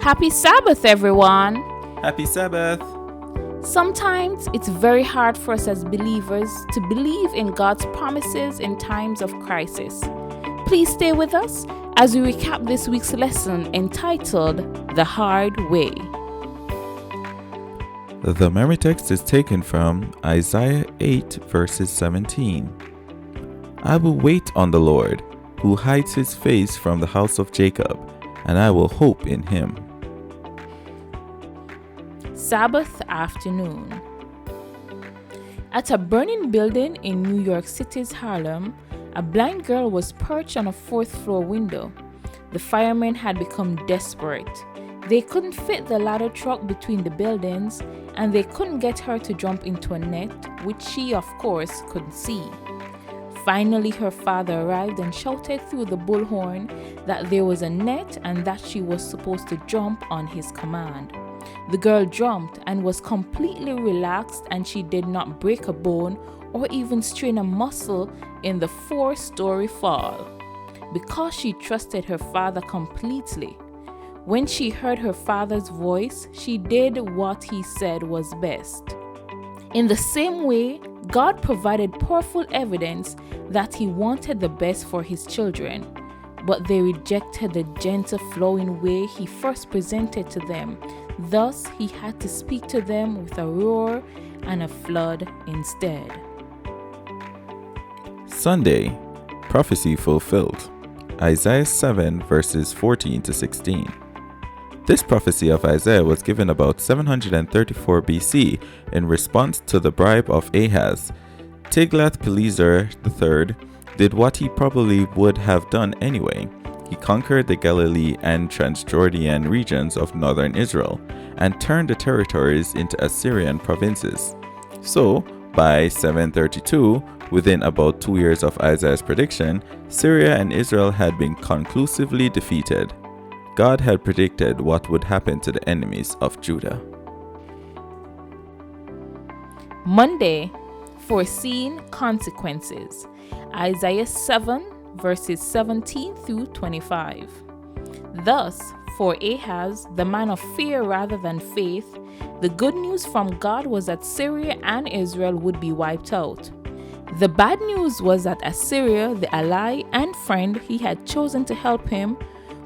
Happy Sabbath, everyone! Happy Sabbath! Sometimes it's very hard for us as believers to believe in God's promises in times of crisis. Please stay with us as we recap this week's lesson entitled The Hard Way. The memory text is taken from Isaiah 8 verses 17. I will wait on the Lord, who hides his face from the house of Jacob, and I will hope in him. Sabbath Afternoon. At a burning building in New York City's Harlem, a blind girl was perched on a fourth-floor window. The firemen had become desperate. They couldn't fit the ladder truck between the buildings, and they couldn't get her to jump into a net, which she, of course, couldn't see. Finally, her father arrived and shouted through the bullhorn that there was a net and that she was supposed to jump on his command. The girl jumped and was completely relaxed, and she did not break a bone or even strain a muscle in the 4-story fall, because she trusted her father completely. When she heard her father's voice, she did what he said was best. In the same way, God provided powerful evidence that he wanted the best for his children, but they rejected the gentle flowing way he first presented to them. Thus, he had to speak to them with a roar and a flood instead. Sunday, prophecy fulfilled. Isaiah 7 verses 14 to 16. This prophecy of Isaiah was given about 734 BC in response to the bribe of Ahaz. Tiglath-Pileser III did what he probably would have done anyway. He conquered the Galilee and Transjordan regions of northern Israel and turned the territories into Assyrian provinces. So, by 732, within about 2 years of Isaiah's prediction, Syria and Israel had been conclusively defeated. God had predicted what would happen to the enemies of Judah. Monday, foreseen consequences. Isaiah 7 verses 17 through 25. Thus, for Ahaz, the man of fear rather than faith, the good news from God was that Syria and Israel would be wiped out. The bad news was that Assyria, the ally and friend he had chosen to help him,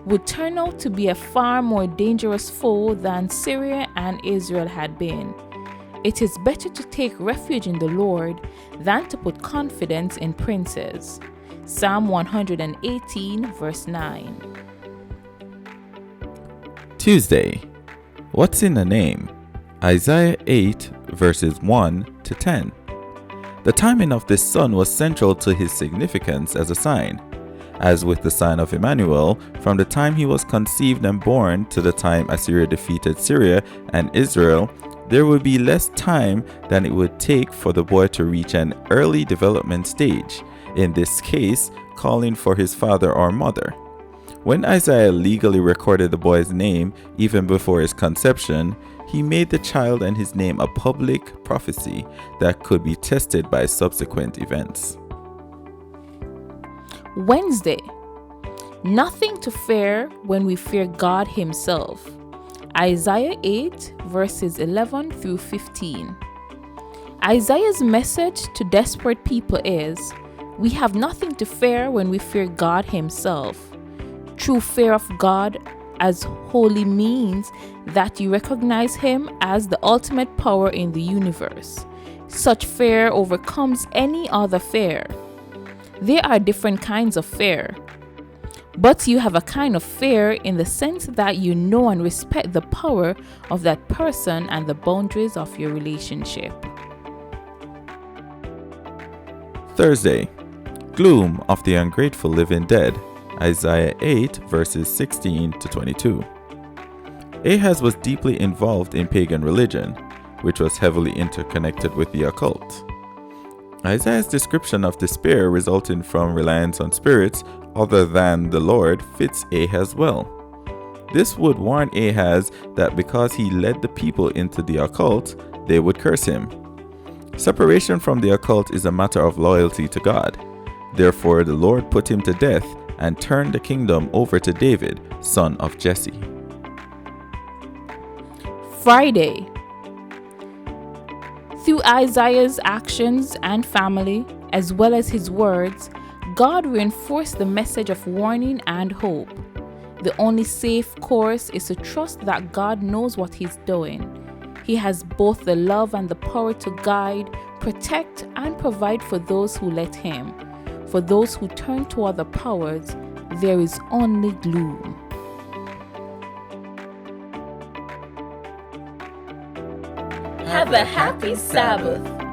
would turn out to be a far more dangerous foe than Syria and Israel had been. It is better to take refuge in the Lord than to put confidence in princes. Psalm 118 verse 9. Tuesday, what's in a name? Isaiah 8 verses 1 to 10. The timing of this son was central to his significance as a sign. As with the sign of Emmanuel, from the time he was conceived and born to the time Assyria defeated Syria and Israel, there would be less time than it would take for the boy to reach an early development stage, in this case, calling for his father or mother. When Isaiah legally recorded the boy's name even before his conception, he made the child and his name a public prophecy that could be tested by subsequent events. Wednesday, nothing to fear when we fear God himself. Isaiah 8 verses 11 through 15. Isaiah's message to desperate people is, we have nothing to fear when we fear God himself. True fear of God as holy means that you recognize him as the ultimate power in the universe. Such fear overcomes any other fear. There are different kinds of fear, but you have a kind of fear in the sense that you know and respect the power of that person and the boundaries of your relationship. Thursday, gloom of the ungrateful living dead. Isaiah 8 verses 16 to 22. Ahaz was deeply involved in pagan religion, which was heavily interconnected with the occult. Isaiah's description of despair resulting from reliance on spirits other than the Lord fits Ahaz well. This would warn Ahaz that because he led the people into the occult, they would curse him. Separation from the occult is a matter of loyalty to God. Therefore, the Lord put him to death and turned the kingdom over to David, son of Jesse. Friday. Through Isaiah's actions and family, as well as his words, God reinforced the message of warning and hope. The only safe course is to trust that God knows what He's doing. He has both the love and the power to guide, protect, and provide for those who let Him. For those who turn to other powers, there is only gloom. Have a happy Sabbath.